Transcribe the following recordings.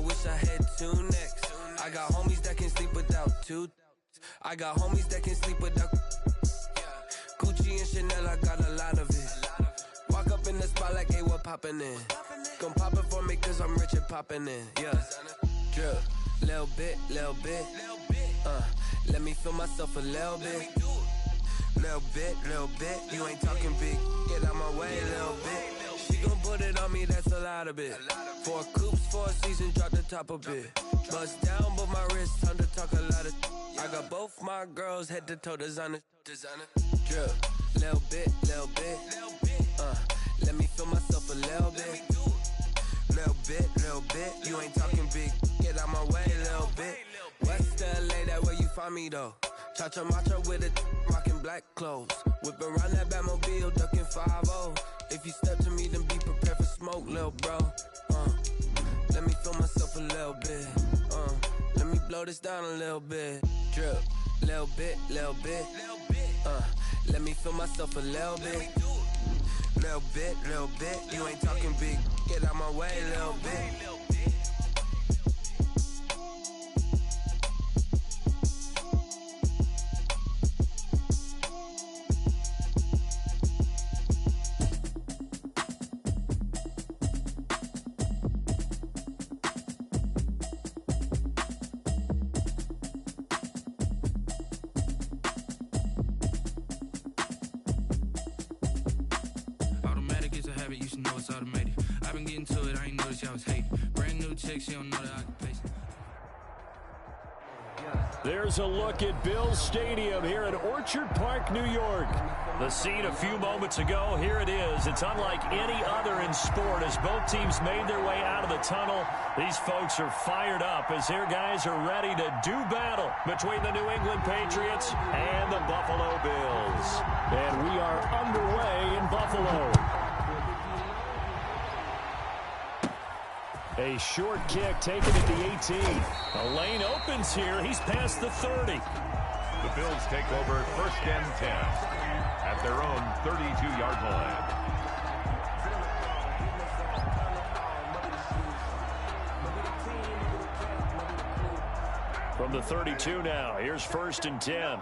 wish I had two necks. I got homies that can sleep without two. I got homies that can sleep without Gucci and Chanel, I got a lot of it. Walk up in the spot like, hey, what poppin' in? Come pop it for me cause I'm rich and poppin' in. Yeah, drip, little bit. Let me feel myself a little bit. Little bit. You ain't talking big, get out my way a little bit. She gon' put it on me, that's a lot of it. 4 coops, 4 seasons, drop the top a bit. Bust down, but my wrist, time to talk a lot of. I got both my girls head to toe designer. Drip, little bit. Let me feel myself a little bit. Little bit. You ain't talking big, get out my way a little bit. West LA, that where you find me though. Cha-cha matcha with it, rockin' black clothes. Whippin' around that Batmobile, duckin' 5-0. If you step to me, then be prepared for smoke, lil' bro. Let me feel myself a little bit. Let me blow this down a little bit. Drip, little bit. Let me feel myself a little bit. Little bit. You ain't talking big, get out my way a little bit. There's a look at Bills Stadium here in Orchard Park, New York. The scene a few moments ago, here it is. It's unlike any other in sport as both teams made their way out of the tunnel. These folks are fired up as their guys are ready to do battle between the New England Patriots and the Buffalo Bills. And we are underway in Buffalo. A short kick taken at the 18. A lane opens here. He's past the 30. The Bills take over 1st and 10 at their own 32-yard line. From the 32 now, here's 1st and 10.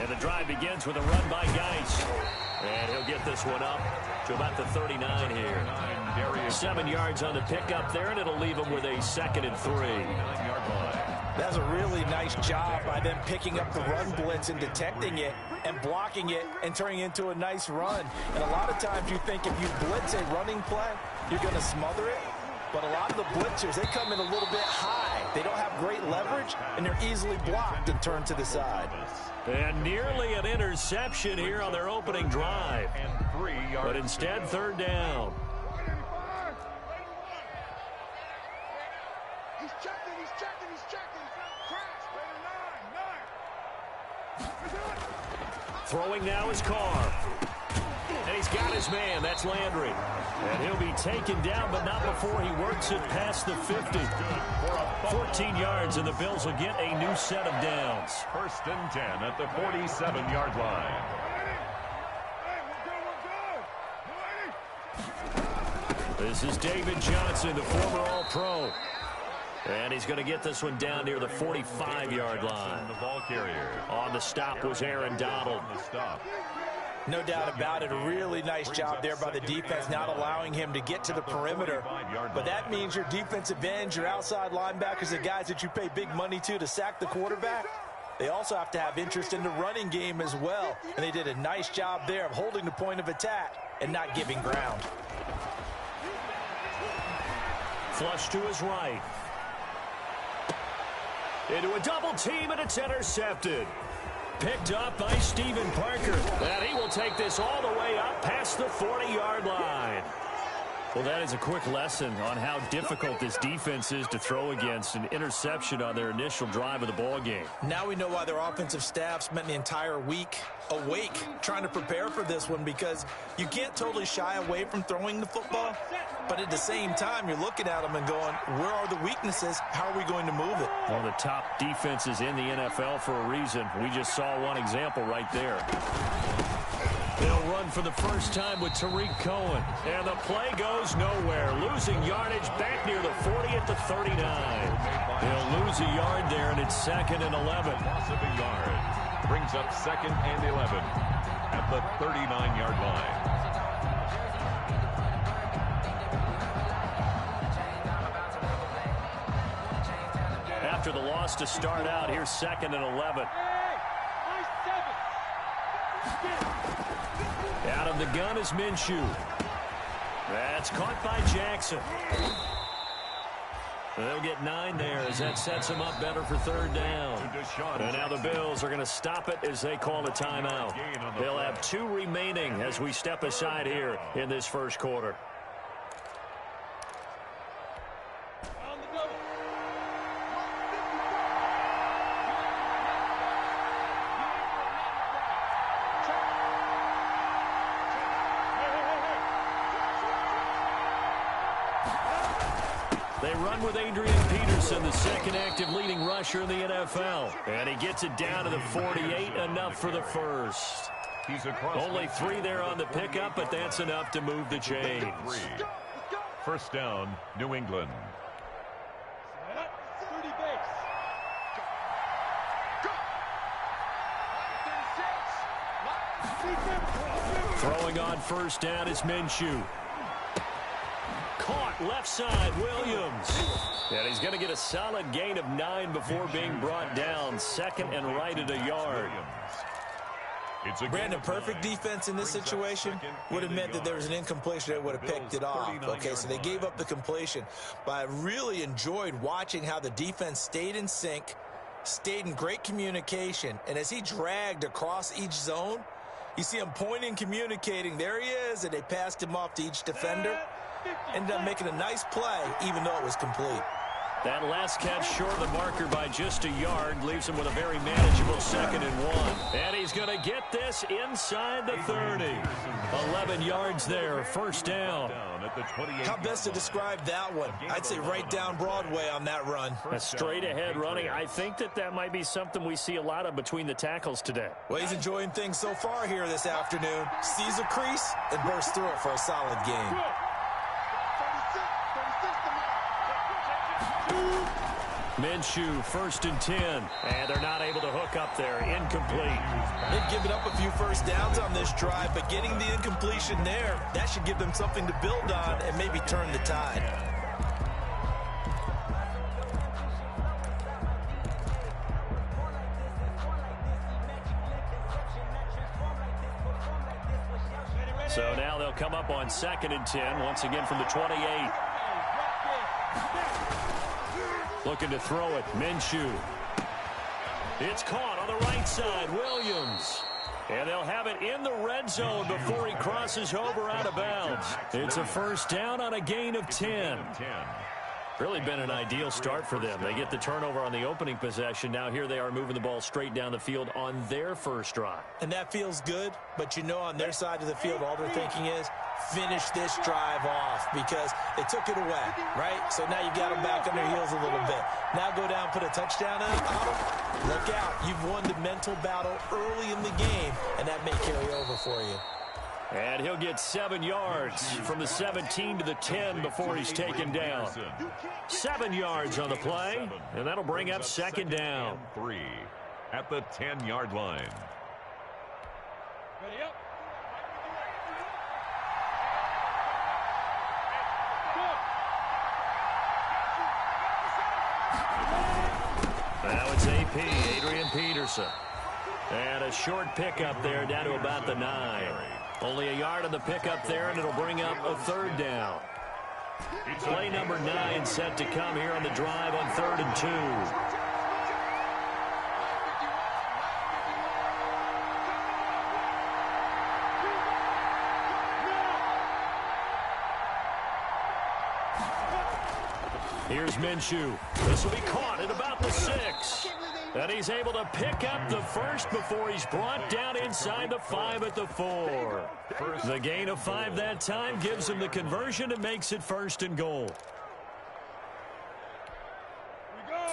And the drive begins with a run by Geis. And he'll get this one up to about the 39 here. 7 yards on the pickup there, and it'll leave him with a 2nd and 3. That's a really nice job by them picking up the run blitz and detecting it and blocking it and turning it into a nice run. And a lot of times you think if you blitz a running play, you're going to smother it. But a lot of the blitzers, they come in a little bit high. They don't have great leverage, and they're easily blocked and turned to the side. And nearly an interception here on their opening drive. But instead, 3rd down. He's checking. Throwing now is Carr. And he's got his man. That's Landry. And he'll be taken down, but not before he works it past the 50. 14 yards, and the Bills will get a new set of downs. 1st and 10 at the 47-yard line. This is David Johnson, the former All-Pro. And he's going to get this one down near the 45-yard line. The ball carrier. On the stop was Aaron Donald. No doubt about it. A really nice job there by the defense, not allowing him to get to the perimeter. But that means your defensive ends, your outside linebackers, the guys that you pay big money to sack the quarterback, they also have to have interest in the running game as well. And they did a nice job there of holding the point of attack and not giving ground. Flush to his right. Into a double team, and it's intercepted. Picked up by Steven Parker. And he will take this all the way up past the 40-yard line. Well, that is a quick lesson on how difficult this defense is to throw against. An interception on their initial drive of the ball game. Now we know why their offensive staff spent the entire week awake trying to prepare for this one, because you can't totally shy away from throwing the football, but at the same time you're looking at them and going, where are the weaknesses? How are we going to move it? One of the top defenses in the NFL for a reason. We just saw one example right there. They'll run for the first time with Tariq Cohen. And the play goes nowhere. Losing yardage back near the 40 at the 39. They'll lose a yard there, and it's 2nd and 11. Loss of a yard. Brings up 2nd and 11 at the 39-yard line. After the loss to start out, here's 2nd and 11. Out of the gun is Minshew. That's caught by Jackson. They'll get 9 there as that sets them up better for 3rd down. And now the Bills are going to stop it as they call a timeout. They'll have 2 remaining as we step aside here in this first quarter. They run with Adrian Peterson, the second active leading rusher in the NFL. And he gets it down to the 48, enough for the first. Only 3 there on the pickup, but that's enough to move the chains. First down, New England. Throwing on first down is Minshew. Caught left side, Williams. And he's going to get a solid gain of 9 before being brought down. 2nd and right at a yard. Brandon, perfect defense in this situation would have meant that there was an incompletion that would have picked it off. Okay, so they gave up the completion. But I really enjoyed watching how the defense stayed in sync, stayed in great communication. And as he dragged across each zone, you see him pointing, communicating. There he is, and they passed him off to each defender. Ended up making a nice play, even though it was complete. That last catch short of the marker by just a yard leaves him with a very manageable 2nd and 1. And he's going to get this inside the 30. 11 yards there, first down. How best to describe that one? I'd say right down Broadway on that run. A straight ahead running. I think that might be something we see a lot of between the tackles today. Well, he's enjoying things so far here this afternoon. Sees a crease and bursts through it for a solid gain. Minshew, 1st and 10. And they're not able to hook up there. Incomplete. They've given up a few first downs on this drive, but getting the incompletion there, that should give them something to build on and maybe turn the tide. So now they'll come up on 2nd and 10, once again from the 28. Looking to throw it, Minshew. It's caught on the right side, Williams. And they'll have it in the red zone before he crosses over out of bounds. It's a first down on a gain of 10. Really been an ideal start for them. They get the turnover on the opening possession. Now here they are moving the ball straight down the field on their first drive. And that feels good, but you know on their side of the field all they're thinking is finish this drive off because they took it away, right? So now you got them back on their heels a little bit. Now go down, put a touchdown in. Look out. You've won the mental battle early in the game, and that may carry over for you. And he'll get 7 yards from the 17 to the 10 before he's taken down. 7 yards on the play, and that'll bring up 2nd down. 3 at the 10-yard line. Ready up. Now it's AP, Adrian Peterson. And a short pickup there down to about the 9. Only a yard on the pickup there, and it'll bring up a 3rd down. Play number 9 set to come here on the drive on 3rd and 2. Here's Minshew. This will be caught at about the 6. And he's able to pick up the first before he's brought down inside the 5 at the 4. The gain of 5 that time gives him the conversion and makes it 1st and goal.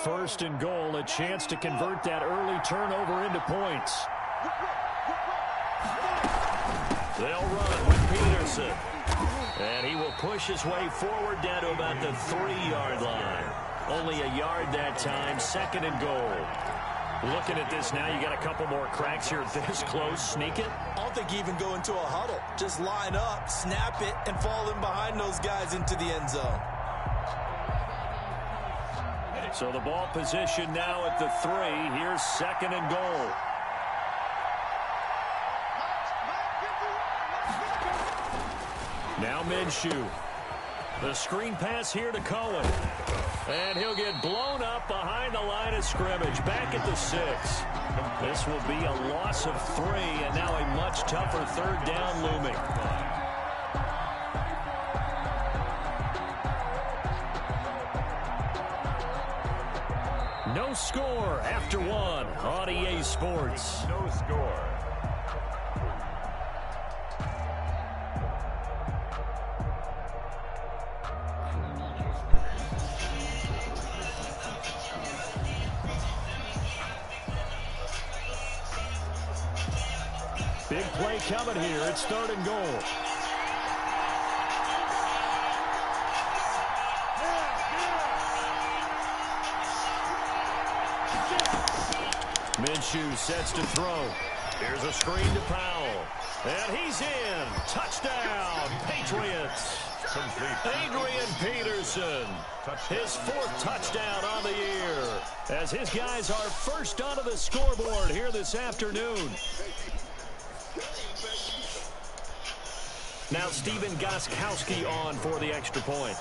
1st and goal, a chance to convert that early turnover into points. They'll run with Peterson. And he will push his way forward down to about the 3-yard line. Only a yard that time, 2nd and goal. Looking at this now, you got a couple more cracks here this close. Sneak it. I don't think you even go into a huddle. Just line up, snap it, and fall in behind those guys into the end zone. So the ball position now at the 3. Here's 2nd and goal. Now Minshew. The screen pass here to Cohen. And he'll get blown up behind the line of scrimmage. Back at the 6. This will be a loss of 3, and now a much tougher 3rd down looming. No score after 1 on EA Sports. No score. Big play coming here. It's 3rd and goal. Minshew sets to throw. Here's a screen to Powell. And he's in. Touchdown, Patriots. Adrian Peterson. His 4th touchdown on the year. As his guys are first onto the scoreboard here this afternoon. Now Steven Gostkowski on for the extra point.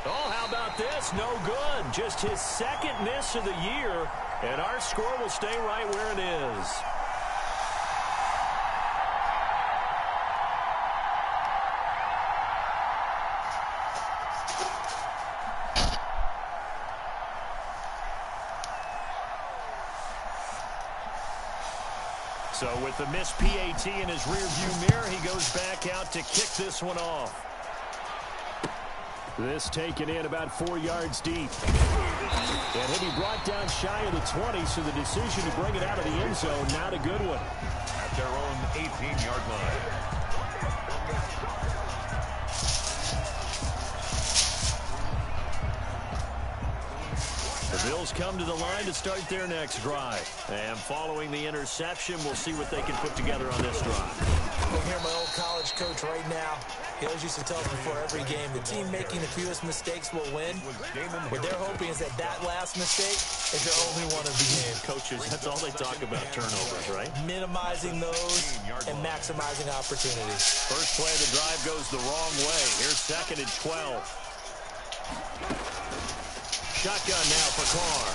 Oh, how about this? No good. Just his 2nd miss of the year, and our score will stay right where it is. So with the missed PAT in his rearview mirror, he goes back out to kick this one off. This taken in about 4 yards deep. And he'll be brought down shy of the 20, so the decision to bring it out of the end zone, not a good one. At their own 18-yard line. The Bills come to the line to start their next drive. And following the interception, we'll see what they can put together on this drive. I hear my old college coach right now. He always used to tell us before every game, the team making the fewest mistakes will win. What they're hoping is that last mistake is their only one of the game. Coaches, that's all they talk about, turnovers, right? Minimizing those and maximizing opportunities. First play of the drive goes the wrong way. Here's 2nd and 12. Shotgun now for Carr.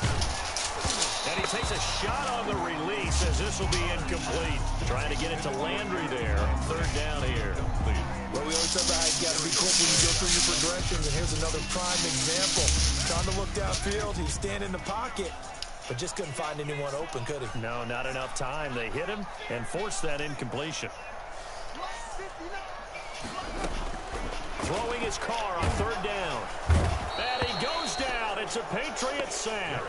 And he takes a shot on the release as this will be incomplete. Trying to get it to Landry there. 3rd down here. Well, we always talk about how you got to be quick when you go through your progressions, and here's another prime example. Trying to look downfield, he's standing in the pocket, but just couldn't find anyone open, could he? No, not enough time. They hit him and forced that incompletion. Throwing his Carr on 3rd down. And he goes down. It's a Patriot sack.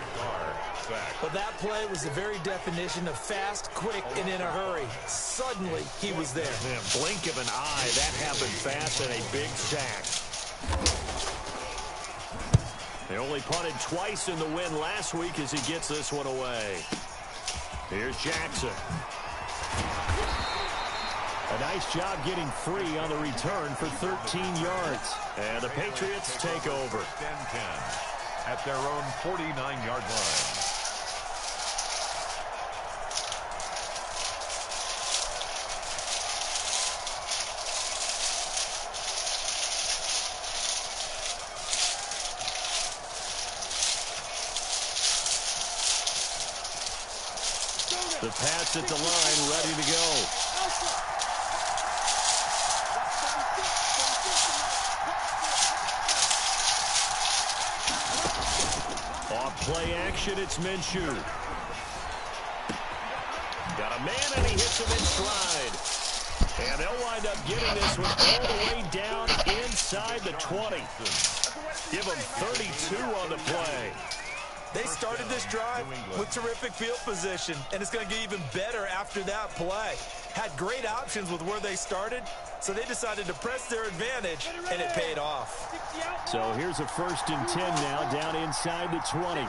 Well, that play was the very definition of fast, quick, and in a hurry. Suddenly, he was there. Man, blink of an eye. That happened fast and a big sack. They only punted twice in the win last week as he gets this one away. Here's Jackson. A nice job getting free on the return for 13 yards. And the Patriots take over. 10-10 at their own 49-yard line. The Pats at the line, ready to go. Off play action, it's Minshew. Got a man and he hits him in stride. And they'll wind up getting this one all the way down inside the 20. Give him 32 on the play. They started this drive with terrific field position, and it's going to get even better after that play. Had great options with where they started, so they decided to press their advantage, and it paid off. So here's a 1st and 10 now, down inside the 20.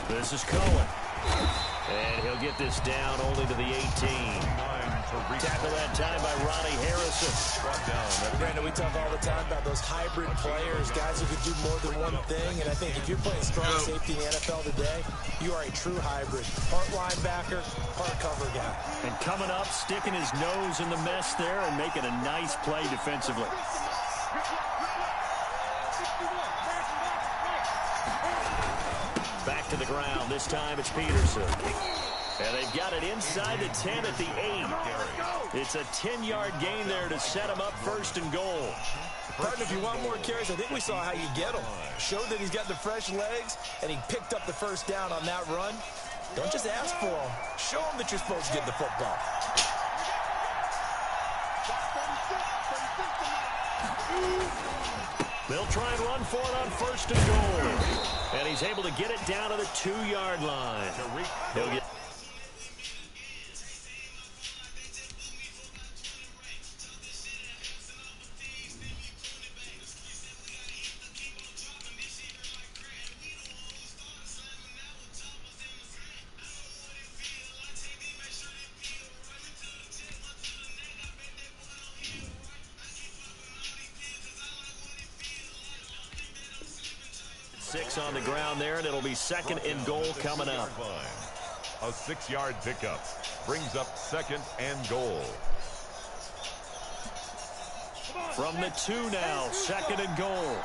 This is Cohen. And he'll get this down only to the 18. Tackle that time by Ronnie Harrison. Brandon, we talk all the time about those hybrid players, guys who can do more than one thing. And I think if you're playing strong safety in the NFL today, you are a true hybrid. Part linebacker, part cover guy. And coming up, sticking his nose in the mess there and making a nice play defensively. Back to the ground. This time it's Peterson. And they've got it inside the 10 at the 8. It's a 10-yard gain there to set him up 1st and goal. Partner, if you want more carries, I think we saw how you get him. Showed that he's got the fresh legs, and he picked up the 1st down on that run. Don't just ask for him. Show him that you're supposed to get the football. They'll try and run for it on 1st and goal. And he's able to get it down to the 2-yard line. He'll get... on the ground there, and it'll be 2nd and goal coming up. A 6-yard pickup brings up 2nd and goal. From the 2 now, 2nd and goal.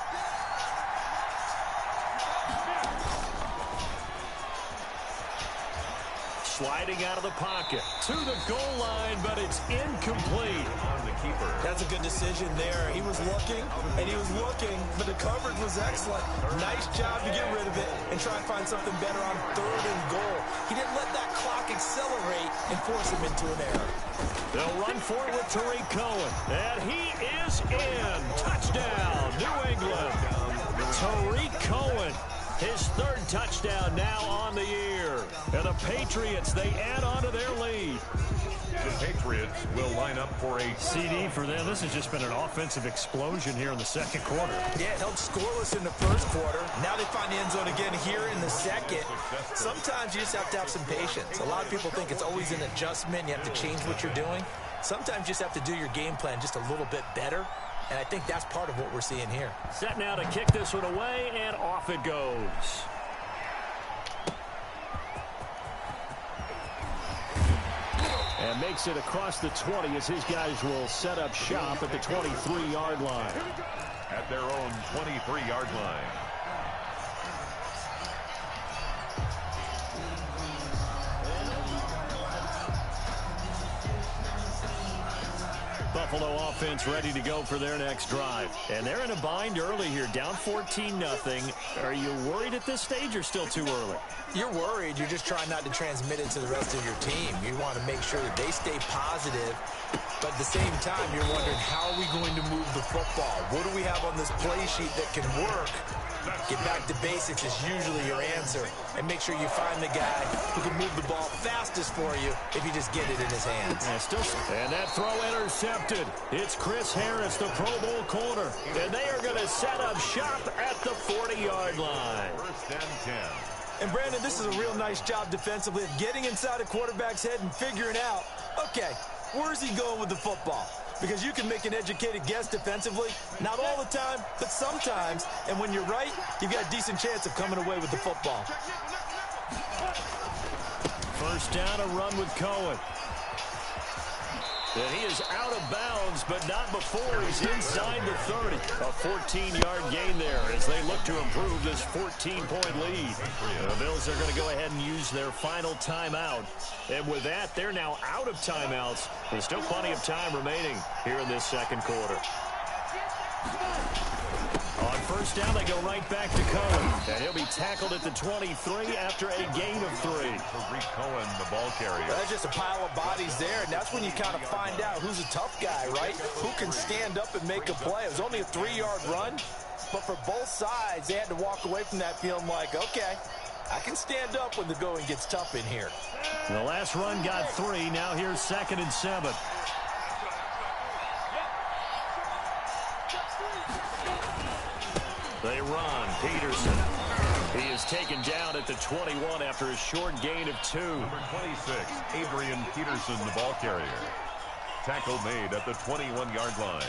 Sliding out of the pocket to the goal line, but it's incomplete. On the keeper. That's a good decision there. He was looking, and he was looking, but the coverage was excellent. Nice job to get rid of it and try and find something better on 3rd and goal. He didn't let that clock accelerate and force him into an error. They'll run for it with Tariq Cohen, and he is in. Touchdown, New England. Tariq Cohen. His 3rd touchdown now on the year. And the Patriots, they add on to their lead. The Patriots will line up for a CD for them. This has just been an offensive explosion here in the 2nd quarter. Yeah, it held scoreless in the 1st quarter. Now they find the end zone again here in the 2nd. Sometimes you just have to have some patience. A lot of people think it's always an adjustment. You have to change what you're doing. Sometimes you just have to do your game plan just a little bit better. And I think that's part of what we're seeing here. Set now to kick this one away, and off it goes. And makes it across the 20 as his guys will set up shop at the 23-yard line. At their own 23-yard line. Buffalo offense ready to go for their next drive. And they're in a bind early here, down 14-0. Are you worried at this stage or still too early? You're worried. You're just trying not to transmit it to the rest of your team. You want to make sure that they stay positive. But at the same time, you're wondering, how are we going to move the football? What do we have on this play sheet that can work? Get back to basics is usually your answer. And make sure you find the guy who can move the ball fastest for you if you just get it in his hands. And that throw intercepted. It's Chris Harris, the Pro Bowl corner. And they are going to set up shop at the 40-yard line. 1st and 10. And, Brandon, this is a real nice job defensively of getting inside a quarterback's head and figuring out, okay, where's he going with the football? Because you can make an educated guess defensively, not all the time, but sometimes. And when you're right, you've got a decent chance of coming away with the football. 1st down, a run with Cohen. And he is out of bounds, but not before he's inside the 30. A 14-yard gain there as they look to improve this 14-point lead. The Bills are going to go ahead and use their final timeout. And with that, they're now out of timeouts. There's still plenty of time remaining here in this 2nd quarter. On 1st first down. They go right back to Cohen. And he'll be tackled at the 23 after a gain of 3. Tariq Cohen, the ball carrier. That's just a pile of bodies there, and that's when you kind of find out who's a tough guy, right? Who can stand up and make a play. It was only a 3-yard run, but for both sides, they had to walk away from that feeling like, okay, I can stand up when the going gets tough in here. The last run got 3. Now here's 2nd and 7. They run. Peterson. He is taken down at the 21 after a short gain of 2. Number 26, Adrian Peterson, the ball carrier. Tackle made at the 21-yard line.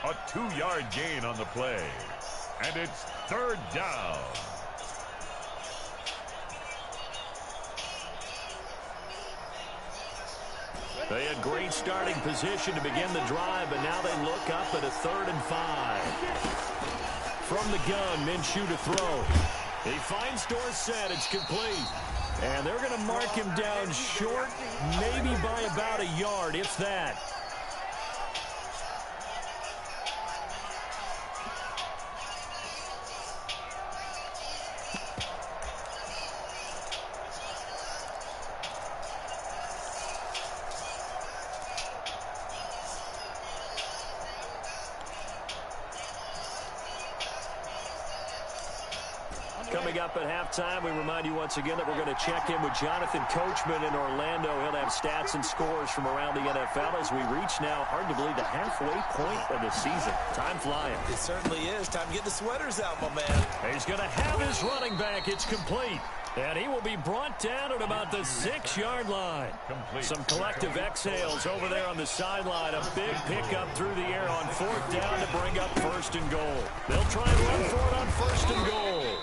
A 2-yard gain on the play. And it's 3rd down. They had great starting position to begin the drive, but now they look up at a 3rd and 5. From the gun, Minshew to throw. He finds Dorsett. It's complete. And they're going to mark him down short, maybe by about a yard, if that. Coming up at halftime, we remind you once again that we're going to check in with Jonathan Coachman in Orlando. He'll have stats and scores from around the NFL as we reach now, hard to believe, the halfway point of the season. Time flying. It certainly is. Time to get the sweaters out, my man. He's going to have his running back. It's complete. And he will be brought down at about the 6-yard line. Complete. Some collective exhales over there on the sideline. A big pickup through the air on 4th down to bring up 1st and goal. They'll try and run for it on 1st and goal.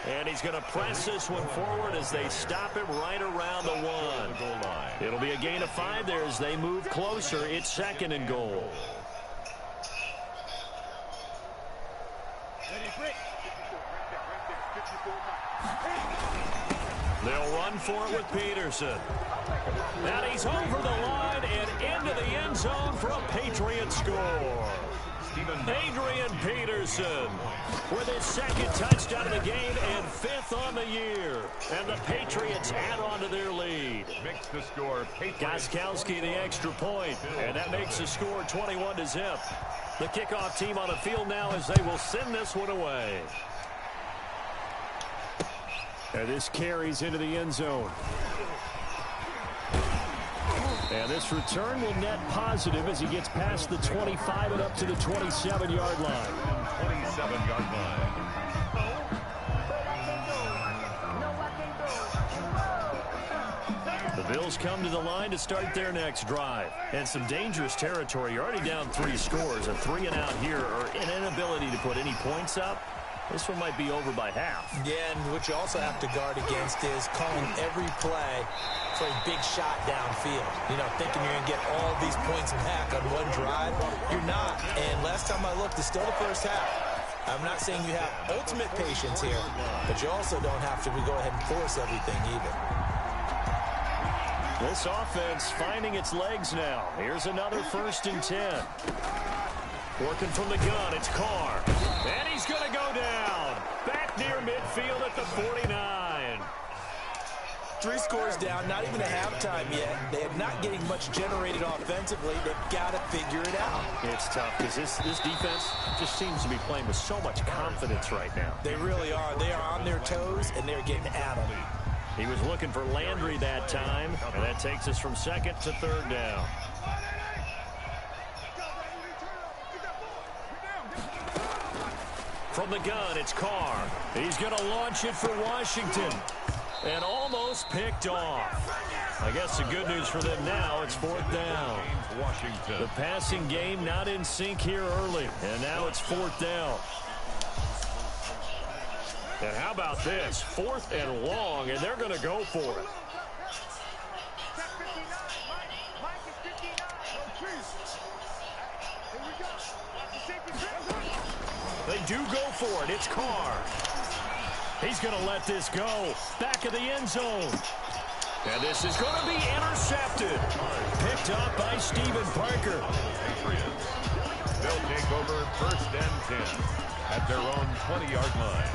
And he's going to press this one forward as they stop him right around the 1. It'll be a gain of 5 there as they move closer. It's 2nd and goal. They'll run for it with Peterson. And he's over the line and into the end zone for a Patriot score. Adrian Peterson with his 2nd touchdown of the game and 5th on the year. And the Patriots add on to their lead. Makes the score Gostkowski the extra point, and that makes the score 21-0. The kickoff team on the field now as they will send this one away. And this carries into the end zone. And this return will net positive as he gets past the 25 and up to the 27-yard line. 27-yard line. The Bills come to the line to start their next drive. And some dangerous territory. You're already down 3 scores. A 3-and-out here or an inability to put any points up. This one might be over by half. Yeah, and what you also have to guard against is calling every play for a big shot downfield. You know, thinking you're going to get all these points back on one drive. You're not. And last time I looked, it's still the first half. I'm not saying you have ultimate patience here, but you also don't have to go ahead and force everything either. This offense finding its legs now. Here's another 1st and 10. Working from the gun, it's Carr. And he's going to go down. Back near midfield at the 49. 3 scores down, not even a halftime yet. They are not getting much generated offensively. They've got to figure it out. It's tough because this defense just seems to be playing with so much confidence right now. They really are. They are on their toes, and they're getting at them. He was looking for Landry that time, and that takes us from 2nd to 3rd down. From the gun, it's Carr. He's going to launch it for Washington. And almost picked off. I guess the good news for them now, it's 4th down. Washington. The passing game not in sync here early. And now it's 4th down. And how about this? 4th and long, and they're going to go for it. They do go for it. It's Carr. He's going to let this go. Back of the end zone. And this is going to be intercepted. Picked up by Stephen Parker. They'll take over 1st and 10 at their own 20-yard line.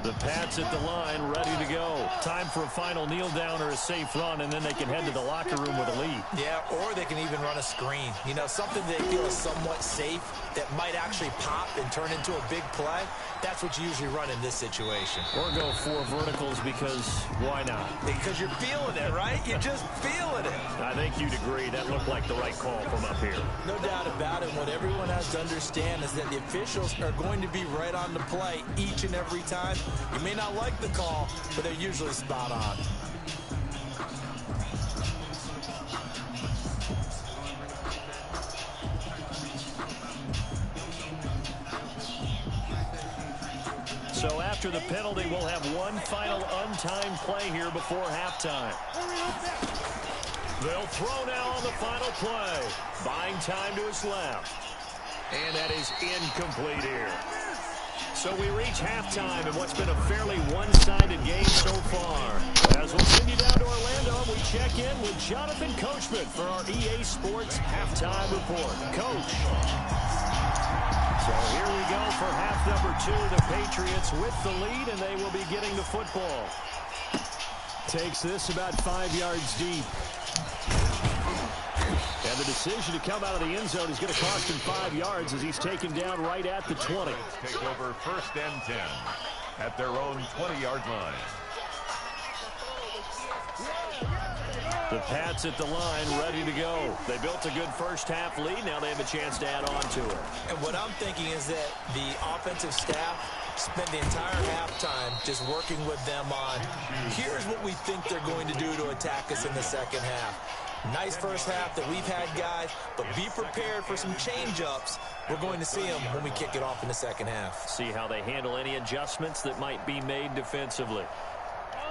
The Pats at the line, ready to go. Time for a final kneel down or a safe run, and then they can head to the locker room with a lead. Yeah, or they can even run a screen. You know, something they feel is somewhat safe that might actually pop and turn into a big play. That's what you usually run in this situation. Or go 4 verticals because why not? Because you're feeling it, right? You're just feeling it. I think you'd agree that looked like the right call from up here. No doubt about it. What everyone has to understand is that the officials are going to be right on the play each and every time. You may not like the call, but they're usually spot on. So after the penalty, we'll have one final untimed play here before halftime. They'll throw now on the final play. Buying time to his left. And that is incomplete here. So we reach halftime in what's been a fairly one-sided game so far. As we'll send you down to Orlando, we check in with Jonathan Coachman for our EA Sports Halftime Report. Coach. So here we go for half number 2. The Patriots with the lead, and they will be getting the football. Takes this about 5 yards deep. And the decision to come out of the end zone is going to cost him 5 yards as he's taken down right at the 20. Take over 1st and 10 at their own 20-yard line. The Pats at the line, ready to go. They built a good first half lead. Now they have a chance to add on to it. And what I'm thinking is that the offensive staff spent the entire halftime just working with them on, here's what we think they're going to do to attack us in the second half. Nice first half that we've had, guys, but be prepared for some change-ups. We're going to see them when we kick it off in the second half. See how they handle any adjustments that might be made defensively.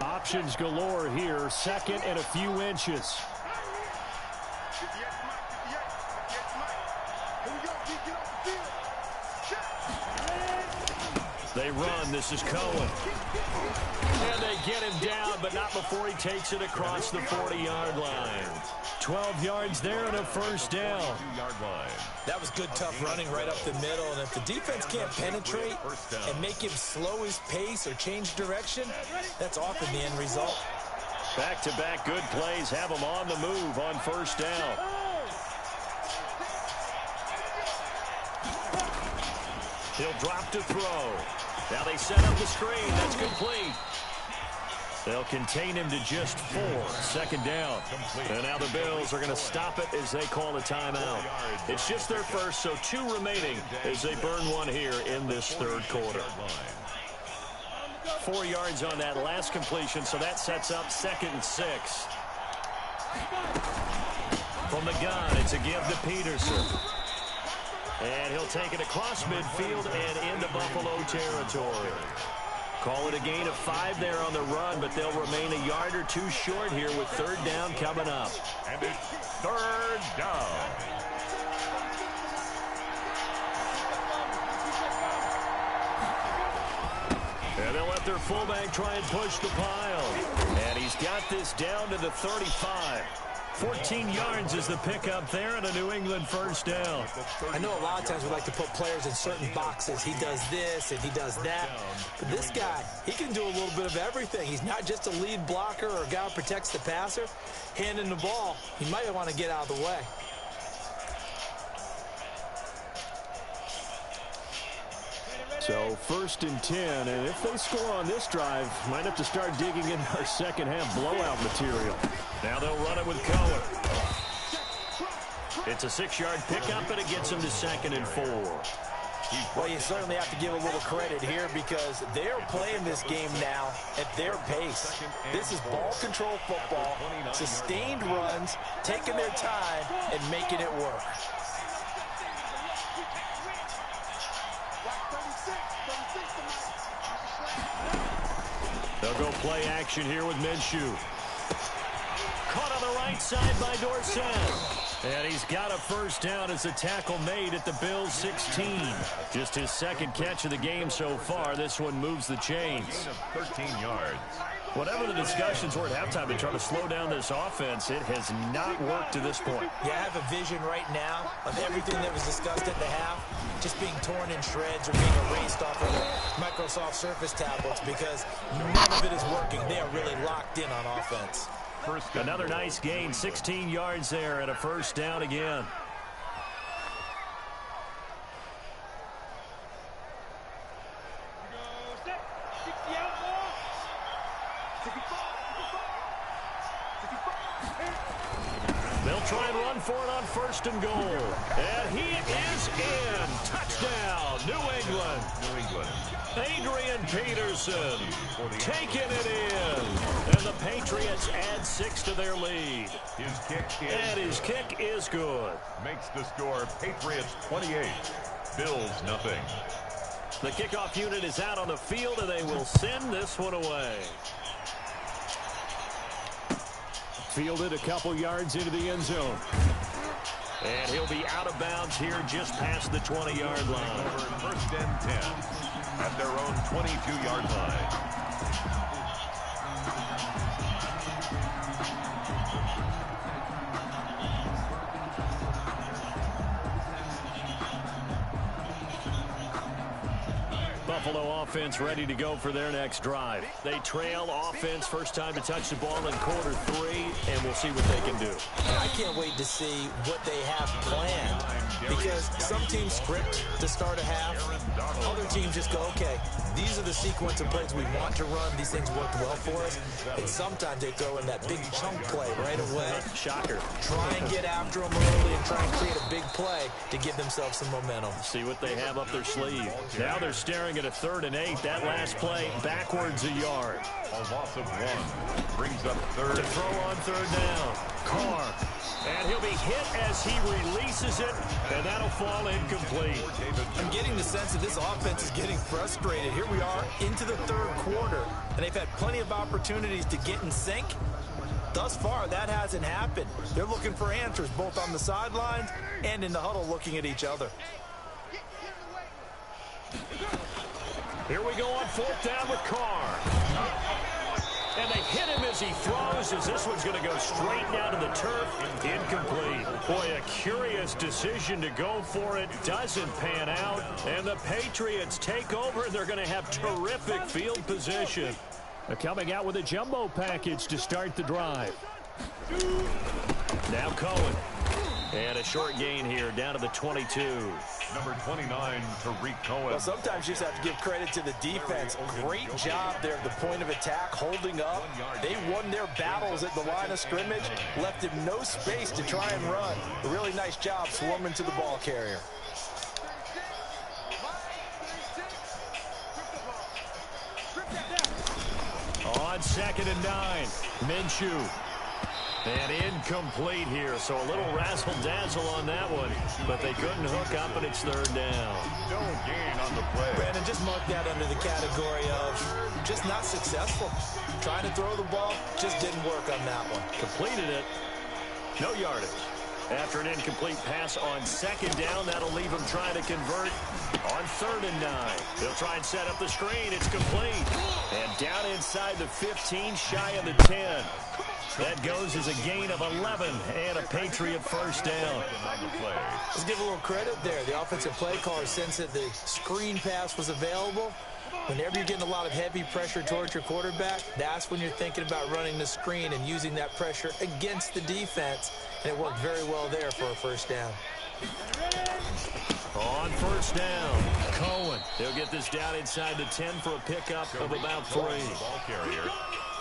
Options galore here. Second and a few inches. They run. This is Cohen. And they get him down, but not before he takes it across the 40-yard line. 12 yards there and a first down. 2-yard line. That was good, tough running right up the middle. And if the defense can't penetrate and make him slow his pace or change direction, that's often the end result. Back-to-back good plays have him on the move on first down. He'll drop to throw. Now they set up the screen. That's complete. They'll contain him to just 4. Second down. And now the Bills are going to stop it as they call a timeout. It's just their first, so 2 remaining as they burn one here in this third quarter. 4 yards on that last completion, so that sets up 2nd and 6. From the gun, it's a give to Peterson. And he'll take it across midfield and into Buffalo territory. Call it a gain of 5 there on the run, but they'll remain a yard or 2 short here with third down coming up. And it's third down. And they'll let their fullback try and push the pile. And he's got this down to the 35. 14 yards is the pickup there and a New England first down. I know a lot of times we like to put players in certain boxes. He does this and he does that. But this guy, he can do a little bit of everything. He's not just a lead blocker or a guy who protects the passer. Handing the ball, he might want to get out of the way. So 1st and 10, and if they score on this drive, might have to start digging in our second half blowout material. Now they'll run it with Cohen. It's a 6-yard pickup, and it gets them to 2nd and 4. Well, you certainly have to give a little credit here because they're playing this game now at their pace. This is ball control football, sustained runs, taking their time, and making it work. They'll go play action here with Minshew. Caught on the right side by Dorsett. And he's got a first down as a tackle made at the Bills' 16. Just his second catch of the game so far. This one moves the chains. 13 yards. Whatever the discussions were at halftime to try to slow down this offense, it has not worked to this point. Yeah, I have a vision right now of everything that was discussed at the half just being torn in shreds or being erased off of the Microsoft Surface tablets because none of it is working. They are really locked in on offense. Another nice gain, 16 yards there and a first down again. They'll try and run for it on first and goal. And he is in. Touchdown, New England. Adrian Peterson taking it in. And the Patriots add 6 to their lead. His kick is good. Makes the score Patriots 28, Bills nothing. The kickoff unit is out on the field, and they will send this one away. Fielded a couple yards into the end zone. And he'll be out of bounds here just past the 20-yard line. First and 10 at their own 22-yard line. Buffalo offense ready to go for their next drive. They trail offense, first time to touch the ball in quarter 3, and we'll see what they can do. I can't wait to see what they have planned because some teams script to start a half. Other teams just go, okay, these are the sequence of plays we want to run. These things worked well for us. And sometimes they throw in that big chunk play right away. Shocker. Try and get after them early and try and create a big play to give themselves some momentum. See what they have up their sleeve. Now they're staring at a 3rd and 8. That last play backwards a yard. A loss of 1 brings up third. To throw on 3rd down. Carr. And he'll be hit as he releases it, and that'll fall incomplete. I'm getting the sense that this offense is getting frustrated. Here we are into the 3rd quarter, and they've had plenty of opportunities to get in sync. Thus far, that hasn't happened. They're looking for answers both on the sidelines and in the huddle looking at each other. Here we go on 4th down with Carr. And they hit him as he throws, as this one's going to go straight down to the turf. Incomplete. Boy, a curious decision to go for it. Doesn't pan out. And the Patriots take over, and they're going to have terrific field position. They're coming out with a jumbo package to start the drive. Now Cohen. And a short gain here down to the 22. Number 29, Tariq Cohen. Well, sometimes you just have to give credit to the defense. Great job there at the point of attack, holding up. They won their battles at the line of scrimmage, left him no space to try and run. A really nice job swarming to the ball carrier. On 2nd and 9, Minshew. And incomplete here, so a little razzle-dazzle on that one. But they couldn't hook up, and it's 3rd down. No gain on the play. Brandon, just mark that under the category of just not successful. Trying to throw the ball, just didn't work on that one. Completed it. No yardage. After an incomplete pass on 2nd down, that'll leave him trying to convert on 3rd and 9. They'll try and set up the screen. It's complete. And down inside the 15, shy of the 10. That goes as a gain of 11 and a Patriot first down. Let's give a little credit there. The offensive play caller sensed that the screen pass was available. Whenever you're getting a lot of heavy pressure towards your quarterback, that's when you're thinking about running the screen and using that pressure against the defense. And it worked very well there for a first down. On 1st down, Cohen. He'll get this down inside the 10 for a pickup of about 3.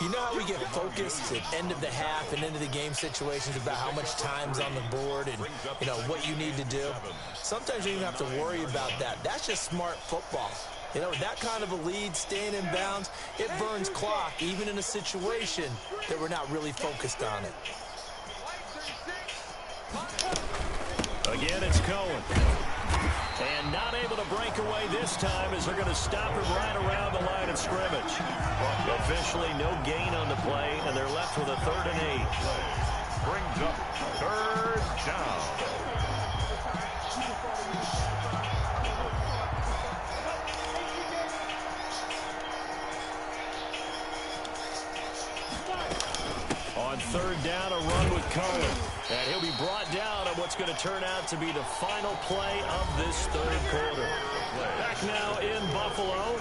You know how we get focused at end of the half and into the game situations about how much time's on the board and, you know, what you need to do? Sometimes you don't even have to worry about that. That's just smart football. You know, that kind of a lead, staying in bounds, it burns clock, even in a situation that we're not really focused on it. Again, it's Cohen. And not able to break away this time as they're going to stop him right around the line of scrimmage. Officially no gain on the play, and they're left with a 3rd and 8. Brings up 3rd down. On 3rd down, a run with Cohen. And he'll be brought down on what's going to turn out to be the final play of this 3rd quarter. Back now in Buffalo.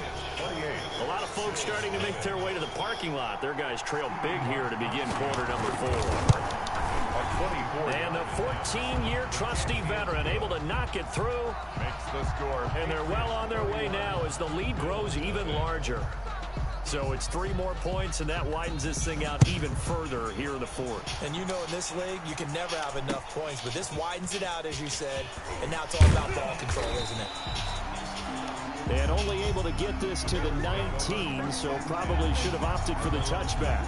A lot of folks starting to make their way to the parking lot. Their guys trail big here to begin quarter number 4. And the 14-year trusty veteran able to knock it through. Makes the score. And they're well on their way now as the lead grows even larger. So it's 3 more points, and that widens this thing out even further here in the 4th. And you know in this league, you can never have enough points, but this widens it out, as you said, and now it's all about ball control, isn't it? And only able to get this to the 19, so probably should have opted for the touchback.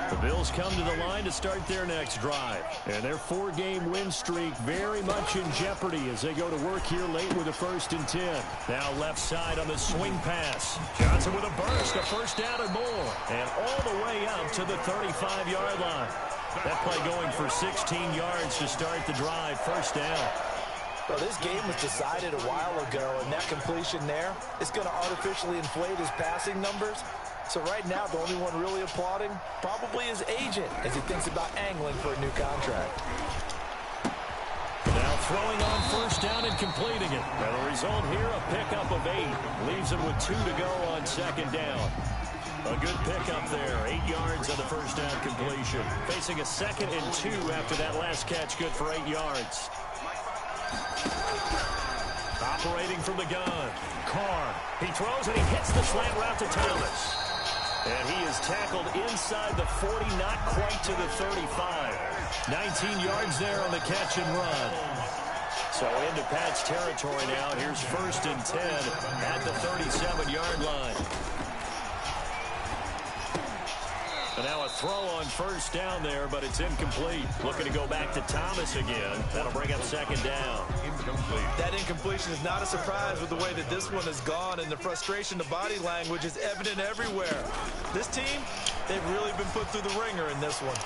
The Bills come to the line to start their next drive. And their 4-game win streak very much in jeopardy as they go to work here late with a 1st and 10. Now left side on the swing pass. Johnson with a burst, a 1st down and more. And all the way up to the 35-yard line. That play going for 16 yards to start the drive. 1st down. Well, this game was decided a while ago, and that completion there is going to artificially inflate his passing numbers. So right now, the only one really applauding probably his agent as he thinks about angling for a new contract. Now throwing on 1st down and completing it. And the result here, a pickup of 8. Leaves him with 2 to go on 2nd down. A good pickup there. 8 yards on the 1st down completion. Facing a 2nd and 2 after that last catch, good for 8 yards. Operating from the gun. Carr. He throws and he hits the slant route to Thomas. And he is tackled inside the 40, not quite to the 35. 19 yards there on the catch and run. So into Pat's territory now. Here's 1st and 10 at the 37-yard line. And now a throw on 1st down there, but it's incomplete. Looking to go back to Thomas again. That'll bring up 2nd down. Incomplete. That incompletion is not a surprise with the way that this one has gone, and the frustration, the body language is evident everywhere. This team, they've really been put through the ringer in this one.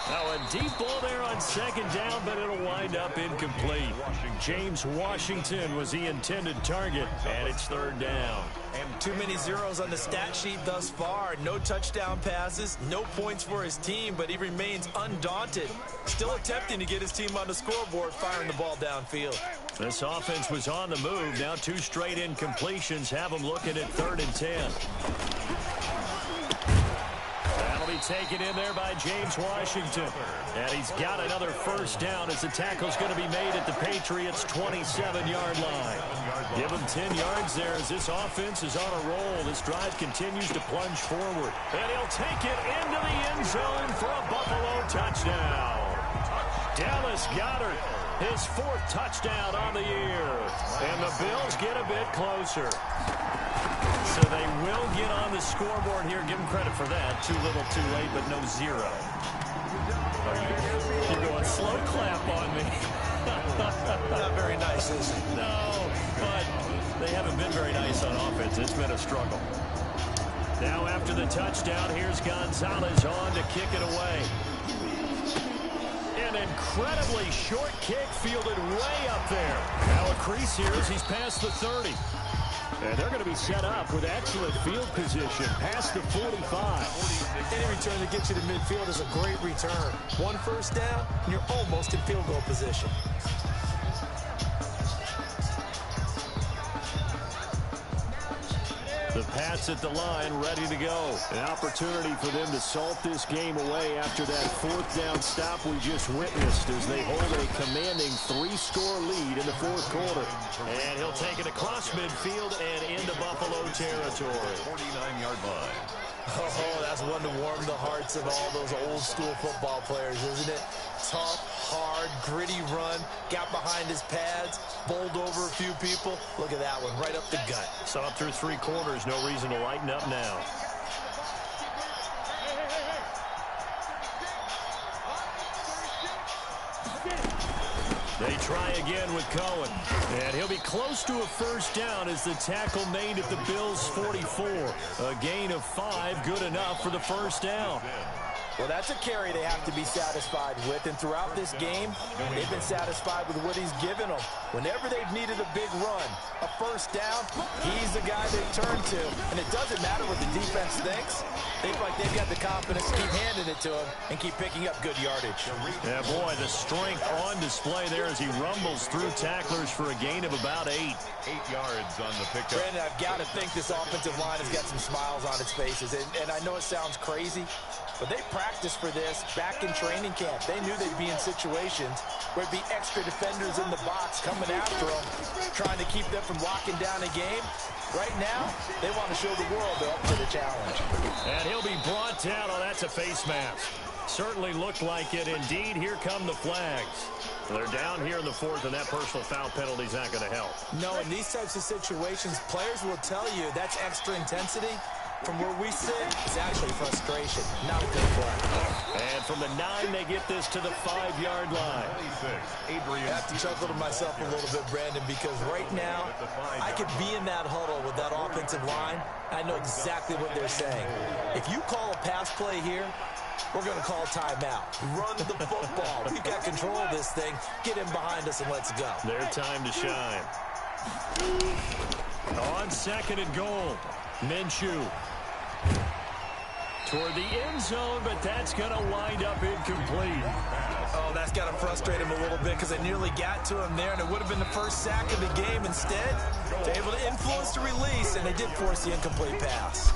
Now a deep ball there on 2nd down, but it'll wind up incomplete. James Washington was the intended target, and it's 3rd down. And too many zeros on the stat sheet thus far. No touchdown passes, no points for his team, but he remains undaunted. Still attempting to get his team on the scoreboard, firing the ball downfield. This offense was on the move. Now 2 straight incompletions have them looking at 3rd and 10. That'll be taken in there by James Washington. And he's got another 1st down as the tackle's going to be made at the Patriots' 27-yard line. Give him 10 yards there as this offense is on a roll. This drive continues to plunge forward. And he'll take it into the end zone for a Buffalo touchdown. Dallas Goedert, his 4th touchdown on the year. And the Bills get a bit closer. So they will get on the scoreboard here. Give them credit for that. Too little, too late, but no 0. You're going slow clap on me. Not very nice, is it? No, but they haven't been very nice on offense. It's been a struggle. Now after the touchdown, here's Gonzalez on to kick it away. An incredibly short kick fielded way up there. Now a crease here as he's past the 30. And they're going to be set up with excellent field position past the 45. Any return that gets you to midfield is a great return. 1 1st down, and you're almost in field goal position. The Pats at the line, ready to go. An opportunity for them to salt this game away after that 4th down stop we just witnessed as they hold a commanding 3-score lead in the 4th quarter. And he'll take it across midfield and into Buffalo territory. 49-yard line. Oh, that's one to warm the hearts of all those old-school football players, isn't it? Tough, hard, gritty run, got behind his pads, bowled over a few people. Look at that one, right up the gut. Saw it through 3 quarters, no reason to lighten up now. They try again with Cohen. And he'll be close to a first down as the tackle made at the Bills' 44. A gain of 5, good enough for the first down. Well, that's a carry they have to be satisfied with. And throughout this game, they've been satisfied with what he's given them. Whenever they've needed a big run, a first down, he's the guy they turn to. And it doesn't matter what the defense thinks. They feel like they've got the confidence to keep handing it to him and keep picking up good yardage. Yeah, boy, the strength on display there as he rumbles through tacklers for a gain of about 8. 8 yards on the pickup. Brandon, I've got to think this offensive line has got some smiles on its faces. And I know it sounds crazy, but they practiced for this back in training camp. They knew they'd be in situations where it'd be extra defenders in the box coming after them, trying to keep them from locking down a game. Right now, they want to show the world they're up to the challenge. And he'll be brought down. Oh, that's a face mask. Certainly looked like it. Indeed, here come the flags. They're down here in the 4th, and that personal foul penalty is not going to help. No, in these types of situations, players will tell you that's extra intensity. From where we sit, it's actually frustration, not a good play. And from the 9, they get this to the 5-yard line. I have to chuckle to myself a little bit, Brandon, because right now, I could be in that huddle with that offensive line. I know exactly what they're saying. If you call a pass play here, we're going to call timeout. Run the football. We've got control of this thing. Get in behind us and let's go. Their time to shine. On 2nd and goal, Minshew toward the end zone, but that's going to wind up incomplete. Oh, that's got to frustrate him a little bit because they nearly got to him there, and it would have been the first sack of the game. Instead, they're able to influence the release, and they did force the incomplete pass.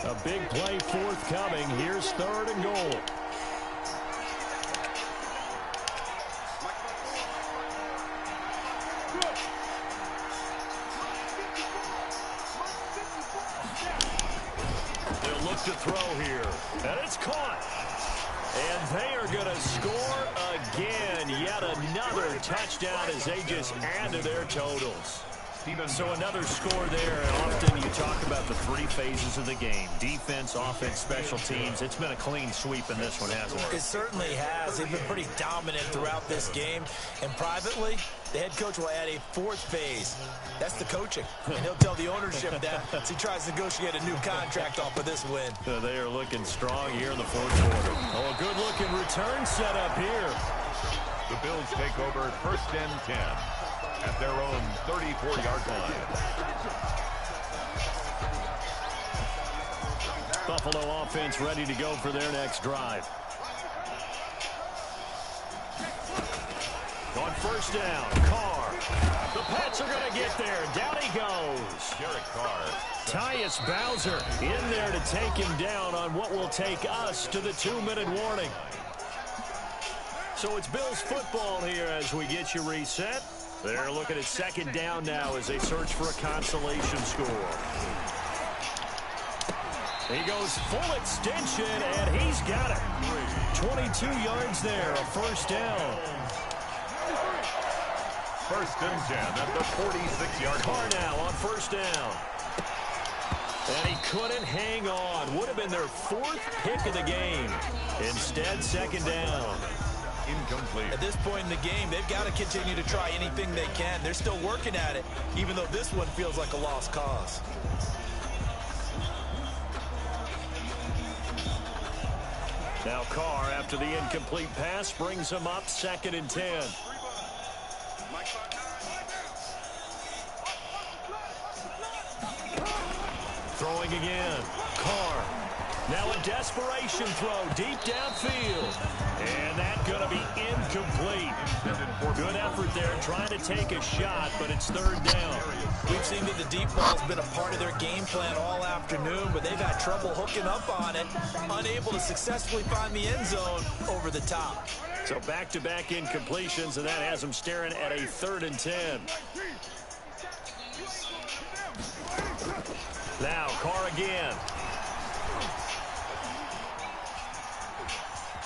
A big play forthcoming. Here's 3rd and goal. To throw here, and it's caught, and they are going to score again. Yet another touchdown as they just add to their totals. So another score there, and often you talk about the 3 phases of the game: defense, offense, special teams. It's been a clean sweep in this one, hasn't it? It certainly has. They've been pretty dominant throughout this game, and privately, the head coach will add a 4th phase. That's the coaching, and he'll tell the ownership that as he tries to negotiate a new contract off of this win. So they are looking strong here in the 4th quarter. Oh, a good-looking return set up here. The Bills take over 1st and 10 at their own 34-yard line. Buffalo offense ready to go for their next drive. On 1st down, Carr. The Pats are going to get there. Down he goes. Derek Carr. Tyus Bowser in there to take him down on what will take us to the 2-minute warning. So it's Bills football here as we get you reset. They're looking at 2nd down now as they search for a consolation score. He goes full extension, and he's got it. 22 yards there, a 1st down. 1st and 10 at the 46-yard line. Carr now on 1st down. And he couldn't hang on. Would have been their 4th pick of the game. Instead, 2nd down. Incomplete. At this point in the game, they've got to continue to try anything they can. They're still working at it, even though this one feels like a lost cause. Now Carr, after the incomplete pass, brings him up 2nd and 10. Throwing again. Carr. Now a desperation throw deep downfield. And that's going to be incomplete. Good effort there trying to take a shot, but it's 3rd down. We've seen that the deep ball's been a part of their game plan all afternoon, but they've had trouble hooking up on it, unable to successfully find the end zone over the top. So back-to-back incompletions, and that has them staring at a 3rd and 10. Now Carr again.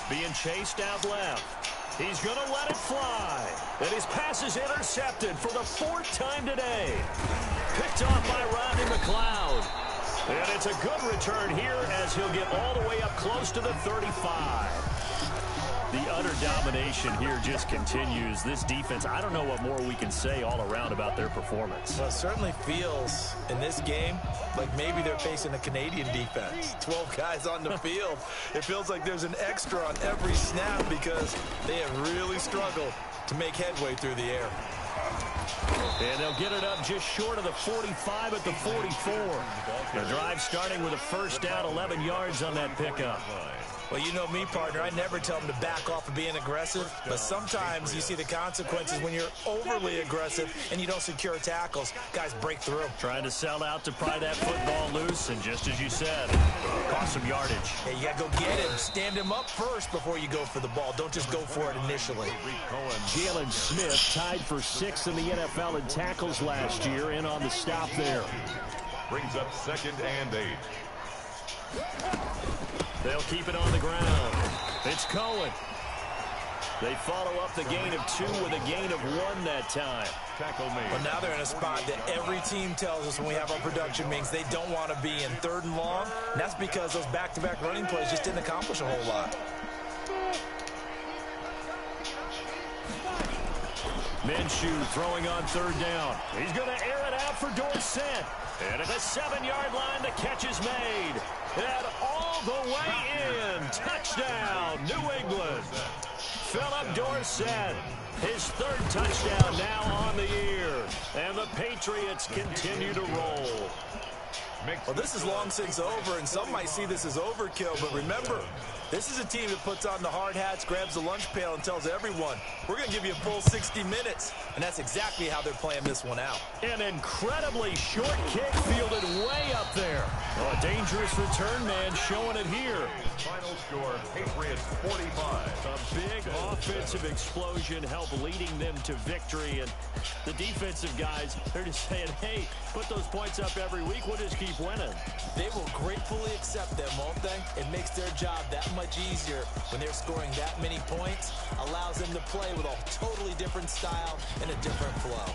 Being chased out left. He's going to let it fly. And his pass is intercepted for the 4th time today. Picked off by Rodney McLeod. And it's a good return here as he'll get all the way up close to the 35. The utter domination here just continues. This defense, I don't know what more we can say all around about their performance. Well, it certainly feels in this game like maybe they're facing a Canadian defense. 12 guys on the field. It feels like there's an extra on every snap because they have really struggled to make headway through the air. And they'll get it up just short of the 45 at the 44. The drive starting with a first down, 11 yards on that pickup. Well, you know me, partner. I never tell them to back off of being aggressive, but sometimes you see the consequences when you're overly aggressive and you don't secure tackles. Guys break through. Trying to sell out to pry that football loose, and just as you said, cost some yardage. Hey, you got to go get him. Stand him up first before you go for the ball. Don't just go for it initially. Jalen Smith tied for 6th in the NFL in tackles last year, in on the stop there. Brings up 2nd and 8. They'll keep it on the ground. It's Cohen. They follow up the gain of 2 with a gain of 1 that time. Tackle made. Well, now they're in a spot that every team tells us when we have our production meetings they don't want to be in 3rd and long. And that's because those back-to-back running plays just didn't accomplish a whole lot. Minshew throwing on 3rd down. He's going to air it out for Dorsett. And at the 7-yard line, the catch is made. And all the way in. Touchdown, New England. Philip Dorsett, his 3rd touchdown now on the year. And the Patriots continue to roll. Well, this is long since over, and some might see this as overkill, but remember, this is a team that puts on the hard hats, grabs the lunch pail, and tells everyone, we're going to give you a full 60 minutes, and that's exactly how they're playing this one out. An incredibly short kick fielded way up there. Oh, a dangerous return man showing it here. Final score, Patriots 45. A big offensive explosion helped leading them to victory, and the defensive guys, they're just saying, hey, put those points up every week, we'll just keep winning. They will gratefully accept them, won't they? It makes their job that much easier when they're scoring that many points, allows them to play with a totally different style and a different flow.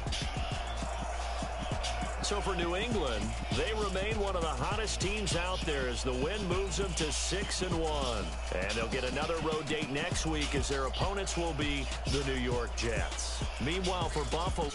So for New England, they remain one of the hottest teams out there as the win moves them to 6-1. And they'll get another road date next week as their opponents will be the New York Jets. Meanwhile, for Buffalo...